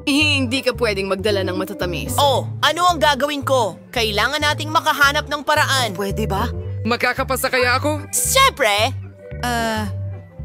Hindi ka pwedeng magdala ng matatamis. Oh, ano ang gagawin ko? Kailangan nating makahanap ng paraan. Pwede ba? Makakapasa kaya ako? Siyempre!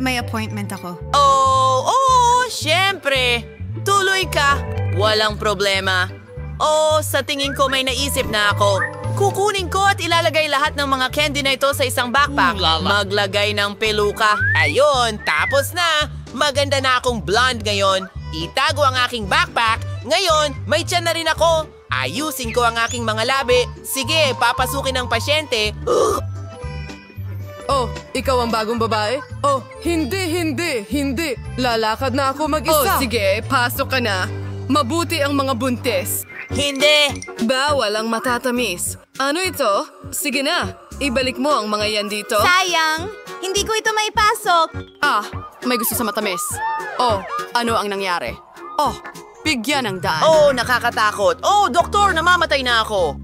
May appointment ako. Oh, siyempre! Tuloy ka! Walang problema. Oh, sa tingin ko may naisip na ako. Kukunin ko at ilalagay lahat ng mga candy na ito sa isang backpack. Maglagay ng peluka. Ayun, tapos na. Maganda na akong blonde ngayon. Itago ang aking backpack. Ngayon, may tiyan na rin ako. Ayusin ko ang aking mga labi. Sige, papasukin ng pasyente. Oh, ikaw ang bagong babae? Oh, hindi. Lalakad na ako mag-isa. Oh, sige, pasok ka na. Mabuti ang mga buntis. Hindi! Bawal ang matatamis. Ano ito? Sige na, ibalik mo ang mga yan dito. Sayang! Hindi ko ito maipasok. May gusto sa matamis. Oh, ano ang nangyari? Oh, bigyan ng daan. Oh, nakakatakot. Oh, doktor, namamatay na ako.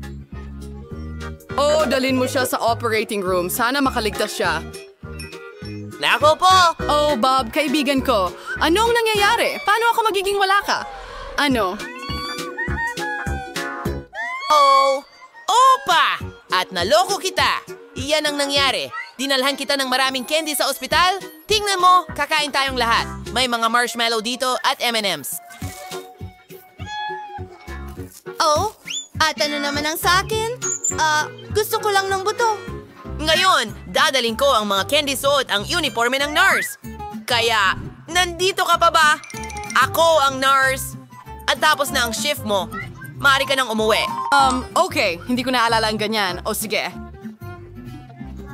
Oh, dalhin mo siya sa operating room. Sana makaligtas siya. Nako po! Oh, Bob, kaibigan ko. Ano ang nangyayari? Paano ako magiging wala ka? Ano? Oh! Opa! At naloko kita! Iyan ang nangyari. Dinalhan kita ng maraming candy sa ospital? Tingnan mo, kakain tayong lahat. May mga marshmallow dito at M&M's. Oh, at ano naman ang sa akin? Gusto ko lang ng buto. Ngayon, dadaling ko ang mga candy suot ang uniforme ng nurse. Kaya, nandito ka pa ba? Ako ang nurse. At tapos na ang shift mo. Maaari ka nang umuwi. Okay. Hindi ko naalala ang ganyan. O sige.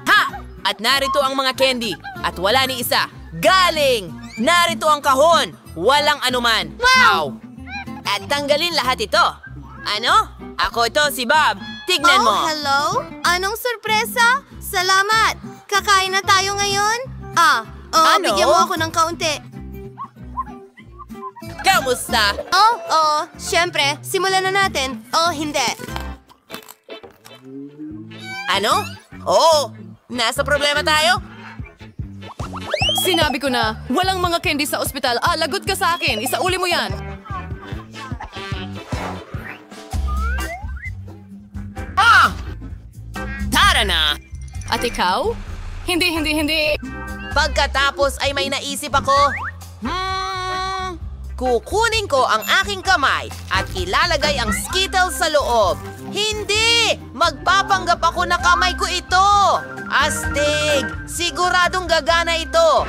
Ha! At narito ang mga candy. At wala ni isa. Galing! Narito ang kahon. Walang anuman. Wow! At tanggalin lahat ito. Ano? Ako ito, si Bob. Tignan mo. Oh, hello? Anong sorpresa? Salamat! Kakain na tayo ngayon? Ano? Bigyan mo ako ng kaunti. Kamusta? Siyempre, simulan na natin. Hindi. Ano? Oo, nasa problema tayo? Sinabi ko na, walang mga candy sa ospital. Lagot ka sa akin. Isauli mo yan. Tara na! At ikaw? Hindi. Pagkatapos ay may naisip ako. Kukunin ko ang aking kamay at ilalagay ang Skittles sa loob. Hindi! Magpapanggap ako na kamay ko ito! Astig! Siguradong gagana ito!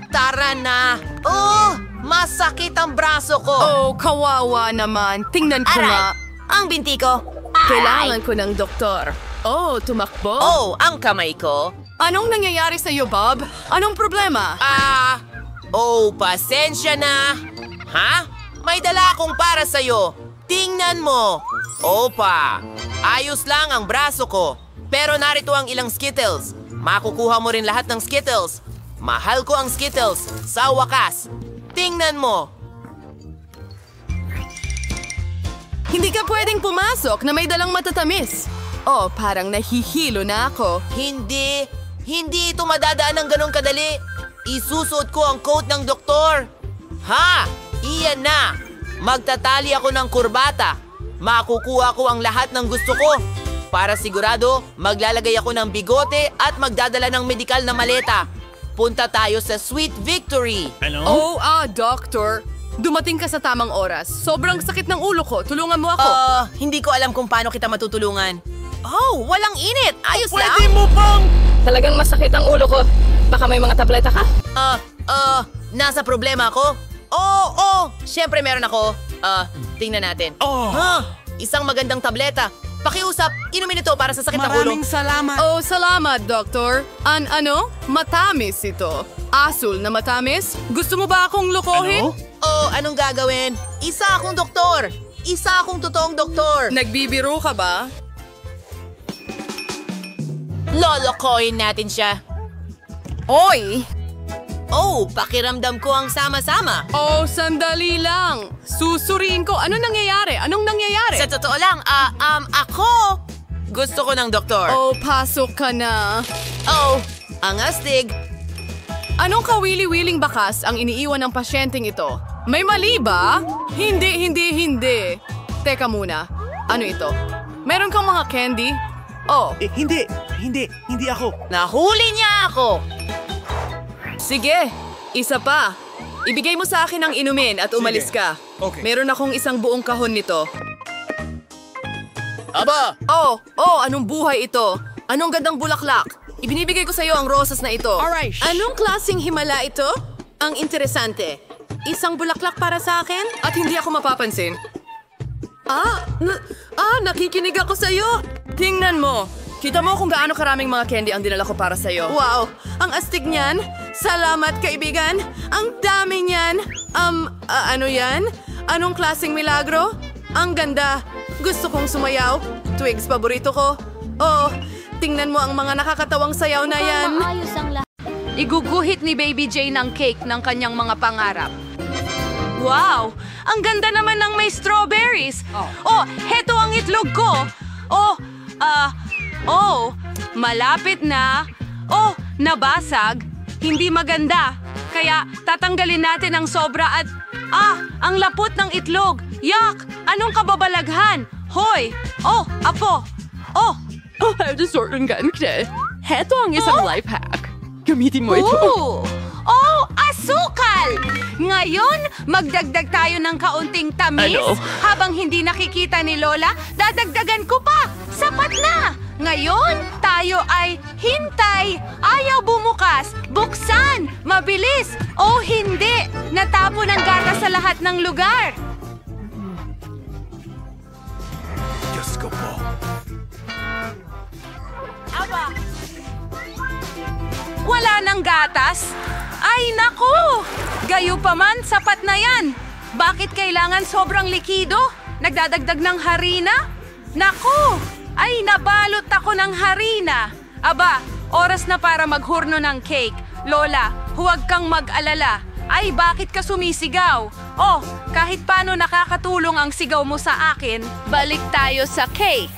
Tara na! Masakit ang braso ko! Oh, kawawa naman. Tingnan ko nga. Ang binti ko! Kailangan ko ng doktor. Oh, tumakbo? Ang kamay ko! Anong nangyayari sa iyo, Bob? Anong problema? Pasensya na! Ha? May dala akong para sa'yo. Tingnan mo. Opa, ayos lang ang braso ko. Pero narito ang ilang Skittles. Makukuha mo rin lahat ng Skittles. Mahal ko ang Skittles. Sa wakas. Tingnan mo. Hindi ka pwedeng pumasok na may dalang matatamis. Oh, parang nahihilo na ako. Hindi ito madadaan ng ganong kadali. Isusuot ko ang coat ng doktor. Ha! Iyan na! Magtatali ako ng kurbata. Makukuha ko ang lahat ng gusto ko. Para sigurado, maglalagay ako ng bigote at magdadala ng medikal na maleta. Punta tayo sa Sweet Victory. Oh, doctor. Dumating ka sa tamang oras. Sobrang sakit ng ulo ko. Tulungan mo ako. Hindi ko alam kung paano kita matutulungan. Oh, walang init. Ayos lang. Pwede mo bang... Talagang masakit ang ulo ko. Baka may mga tableta ka? Nasa problema ako? Siyempre meron ako. Tingnan natin. Isang magandang tableta. Pakiusap, inumin ito para sa sakit ng ulo. Maraming salamat. Oh, salamat, doktor. Matamis ito. Asul na matamis? Gusto mo ba akong lokohin? Anong gagawin? Isa akong doktor. Isa akong totoong doktor. Nagbibiro ka ba? Lolokohin natin siya. Oy! Pakiramdam ko ang sama-sama. Sandali lang. Susuriin ko. Anong nangyayari? Sa totoo lang, ako. Gusto ko ng doktor. Pasok ka na. Ang astig. Anong kawili-wiling bakas ang iniiwan ng pasyenteng ito? May mali ba? Hindi. Teka muna. Ano ito? Meron kang mga candy? Oh, Hindi ako. Nahuli niya ako! sige. Isa pa. Ibigay mo sa akin ang inumin at umalis ka. Okay. Meron akong isang buong kahon nito. Aba! Oh, anong buhay ito? Anong gandang bulaklak? Ibinibigay ko sa iyo ang rosas na ito. Alright. Anong klaseng himala ito? Ang interesante. Isang bulaklak para sa akin? At hindi ako mapapansin. Nakikinig ako sa iyo. Tingnan mo. Kita mo kung gaano karaming mga candy ang dinala ko para sa iyo. Wow, ang astig niyan. Salamat, kaibigan. Ang dami niyan. Ano yan? Anong klaseng milagro? Ang ganda. Gusto kong sumayaw. Twigs, paborito ko. Oh, tingnan mo ang mga nakakatawang sayaw na yan. Iguguhit ni Baby Jane ang cake ng kanyang mga pangarap. Wow! Ang ganda naman ng may strawberries! Oh, heto ang itlog ko! Malapit na. Oh, nabasag. Hindi maganda. Kaya tatanggalin natin ang sobra at... ang lapot ng itlog! Yak! Anong kababalaghan? Hoy! Oh, apo! Oh! Heto ang isang life hack. Gamitin mo ito. Oh, asukal! Ngayon, magdagdag tayo ng kaunting tamis. Habang hindi nakikita ni Lola, dadagdagan ko pa. Sapat na! Ngayon, tayo ay hintay. Ayaw bumukas. Buksan! Mabilis! Oh, hindi! Natapon ang gata sa lahat ng lugar. Diyos ko po. Wala nang gatas? Ay, naku! Gayupaman, sapat na yan. Bakit kailangan sobrang likido? Nagdadagdag ng harina? Naku! Ay, nabalot ako ng harina. Aba, oras na para maghurno ng cake. Lola, huwag kang mag-alala. Ay, bakit ka sumisigaw? Oh, kahit paano nakakatulong ang sigaw mo sa akin, balik tayo sa cake.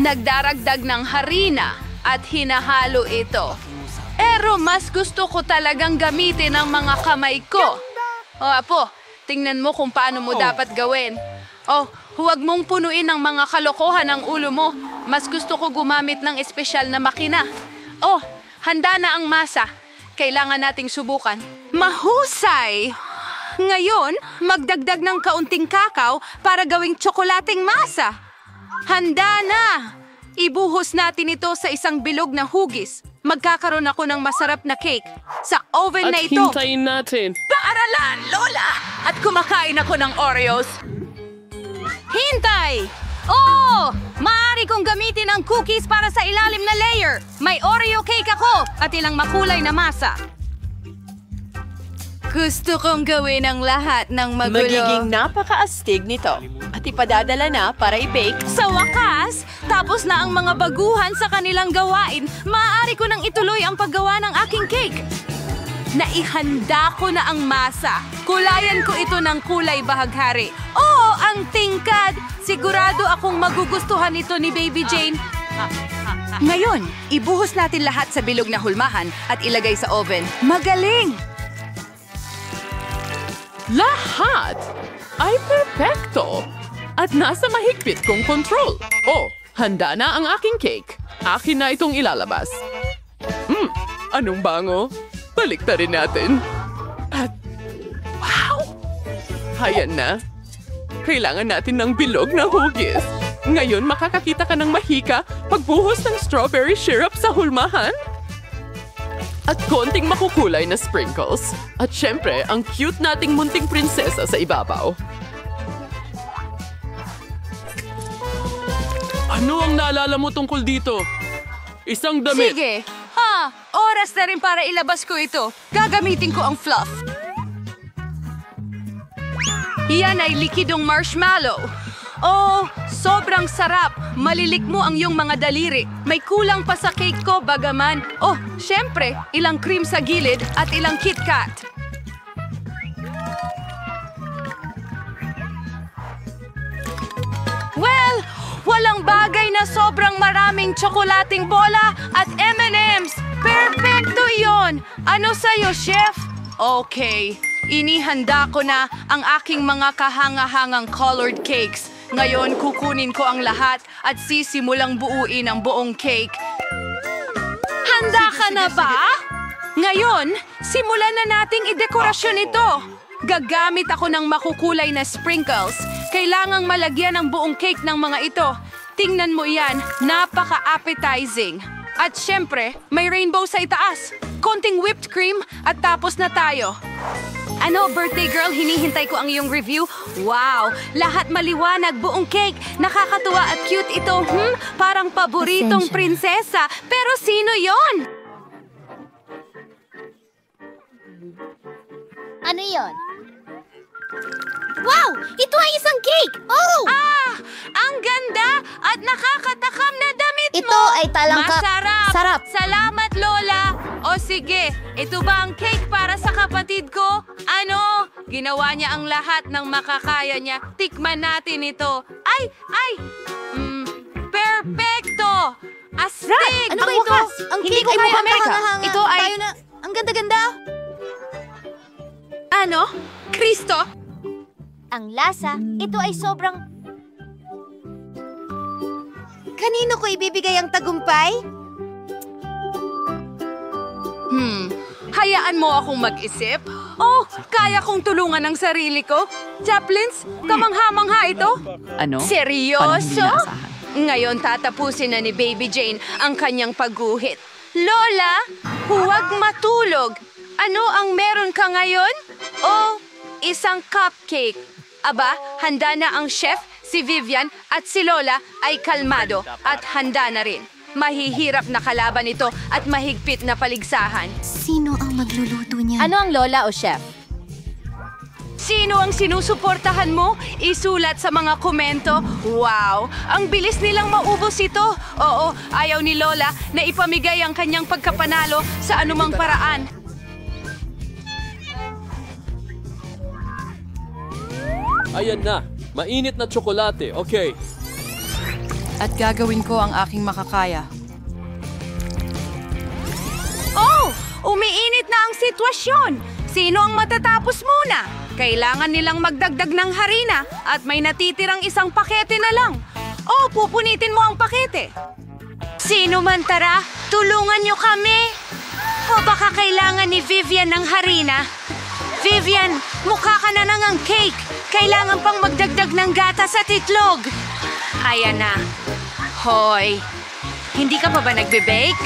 Nagdaragdag ng harina at hinahalo ito. Pero mas gusto ko talagang gamitin ang mga kamay ko. O apo, tingnan mo kung paano mo dapat gawin. Oh, huwag mong punuin ang mga kalokohan ng ulo mo. Mas gusto ko gumamit ng espesyal na makina. Oh, handa na ang masa. Kailangan nating subukan. Mahusay! Ngayon, magdagdag ng kaunting kakao para gawing tsokolating masa. Handa na! Ibuhos natin ito sa isang bilog na hugis. Magkakaroon ako ng masarap na cake sa oven na ito. At hintayin natin. Paaralan, Lola! At kumakain ako ng Oreos. Hintay! Oh! Maaari kong gamitin ang cookies para sa ilalim na layer. May Oreo cake ako at ilang makulay na masa. Gusto kong gawin ang lahat ng magulo. Magiging napakaastig nito. At ipadadala na para i-bake. Sa wakas, tapos na ang mga baguhan sa kanilang gawain, maaari ko nang ituloy ang paggawa ng aking cake. Naihanda ko na ang masa. Kulayan ko ito ng kulay bahaghari. Oh, ang tingkad! Sigurado akong magugustuhan ito ni Baby Jane. Ngayon, ibuhos natin lahat sa bilog na hulmahan at ilagay sa oven. Magaling! Lahat ay perpekto at nasa mahigpit kong control. Oh, handa na ang aking cake. Akin na itong ilalabas. Anong bango? Baliktarin natin. At, wow! Hayan na. Kailangan natin ng bilog na hugis. Ngayon, makakakita ka ng mahika pagbuhos ng strawberry syrup sa hulmahan. At konting makukulay na sprinkles. At syempre, ang cute nating munting prinsesa sa ibabaw. Ano ang naalala mo tungkol dito? Isang damit. Sige. Oras na rin para ilabas ko ito. Gagamitin ko ang fluff. Yan ay likidong marshmallow. Oh, sobrang sarap. Malilikmo ang iyong mga daliri. May kulang pa sa cake ko, bagaman. Oh, syempre, ilang cream sa gilid at ilang KitKat. Well, walang bagay na sobrang maraming tsokolating bola at M&M's. Perfecto yon. Ano sa'yo, chef? Okay. Inihanda ko na ang aking mga kahanga-hangang colored cakes. Ngayon, kukunin ko ang lahat at sisimulang buuin ang buong cake. Handa ka na ba? Ngayon, simulan na nating idekorasyon ito. Gagamit ako ng makukulay na sprinkles. Kailangang malagyan ang buong cake ng mga ito. Tingnan mo yan, napaka-appetizing. At syempre, may rainbow sa itaas. Konting whipped cream at tapos na tayo. Ano, birthday girl, hinihintay ko ang iyong review. Wow, lahat maliwanag, buong cake. Nakakatuwa at cute ito. Parang paboritong prinsesa. Pero sino yon? Ano yon? Wow! Ito ay isang cake! Oh! Ang ganda at nakakatakam na damit mo! Ito ay talangka... Masarap! Sarap! Salamat, Lola! O sige, ito ba ang cake para sa kapatid ko? Ano? Ginawa niya ang lahat ng makakaya niya. Tikman natin ito. Ay! Perfecto! Astig! Ano ba ito? Ang Hindi cake ko ay kaya mukhang Amerika. kahanga-hanga. Ito ay... Tayo na... Ang ganda-ganda! Ano? Kristo? Ang lasa, ito ay sobrang... Kanino ko ibibigay ang tagumpay? Hayaan mo akong mag-isip? Oh, kaya kong tulungan ang sarili ko. Chaplins, kamangha-mangha ito. Ano? Seryoso? Parang hindi naasahan. Ngayon tatapusin na ni Baby Jane ang kanyang pagguhit. Lola, huwag matulog. Ano ang meron ka ngayon? Oh, isang cupcake. Aba, handa na ang chef, si Vivian at si Lola ay kalmado at handa na rin. Mahihirap na kalaban ito at mahigpit na paligsahan. Sino ang magluluto niya? Ano ang lola o chef? Sino ang sinusuportahan mo? Isulat sa mga komento. Wow! Ang bilis nilang maubos ito. Oo, ayaw ni Lola na ipamigay ang kanyang pagkapanalo sa anumang paraan. Ayan na. Mainit na tsokolate. Okay. At gagawin ko ang aking makakaya. Oh! Umiinit na ang sitwasyon! Sino ang matatapos muna? Kailangan nilang magdagdag ng harina at may natitirang isang pakete na lang. Oh, pupunitin mo ang pakete. Sino man tara, tulungan niyo kami. O baka kailangan ni Vivian ng harina. Vivian, mukha ka na ng ang cake. Kailangan pang magdagdag ng gatas at itlog. Ayan na. Hoy, hindi ka pa ba nagbe-bake?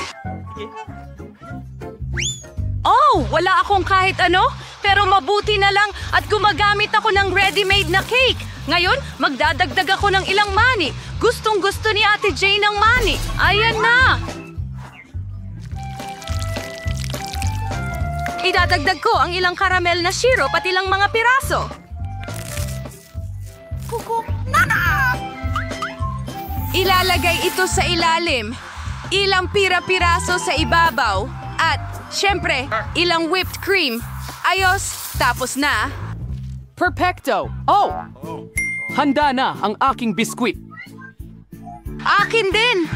Oh, wala akong kahit ano. Pero mabuti na lang at gumagamit ako ng ready-made na cake. Ngayon, magdadagdag ako ng ilang mani. Gustong-gusto ni Ate Jane ng mani. Ayan na! Idadagdag ko ang ilang karamel na syrup at ilang mga piraso. Ilalagay ito sa ilalim. Ilang pira-piraso sa ibabaw. At, syempre, ilang whipped cream. Ayos, tapos na. Perfecto! Oh! Handa na ang aking biskwit. Akin din!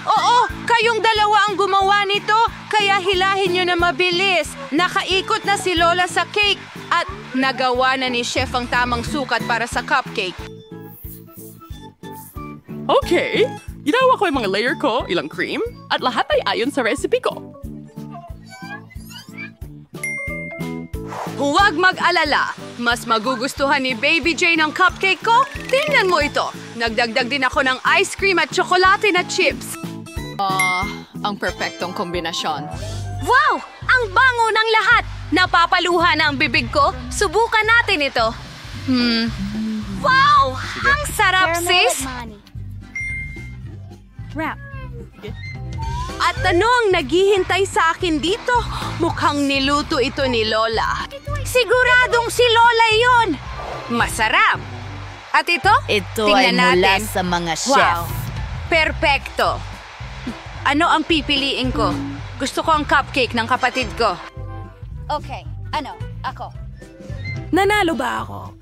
Oo, kayong dalawa ang gumawa nito, kaya hilahin nyo na mabilis. Nakaikot na si Lola sa cake at nagawa na ni Chef ang tamang sukat para sa cupcake. Okay, ginawa ko yung mga layer ko, ilang cream, at lahat ay ayon sa recipe ko. Huwag mag-alala. Mas magugustuhan ni Baby Jane ang cupcake ko. Tingnan mo ito. Nagdagdag din ako ng ice cream at tsokolate na chips. Ang perpektong kombinasyon. Wow! Ang bango ng lahat! Napapaluha na ang bibig ko. Subukan natin ito. Wow! Ang sarap, sis! At ano ang naghihintay sa akin dito? Mukhang niluto ito ni Lola. Siguradong si Lola yon. Masarap. At ito? Ito ay Tingnan mula natin. sa mga chef. Wow. Perfecto. Ano ang pipiliin ko? Gusto ko ang cupcake ng kapatid ko. Okay, ano? Ako. Nanalo ba ako?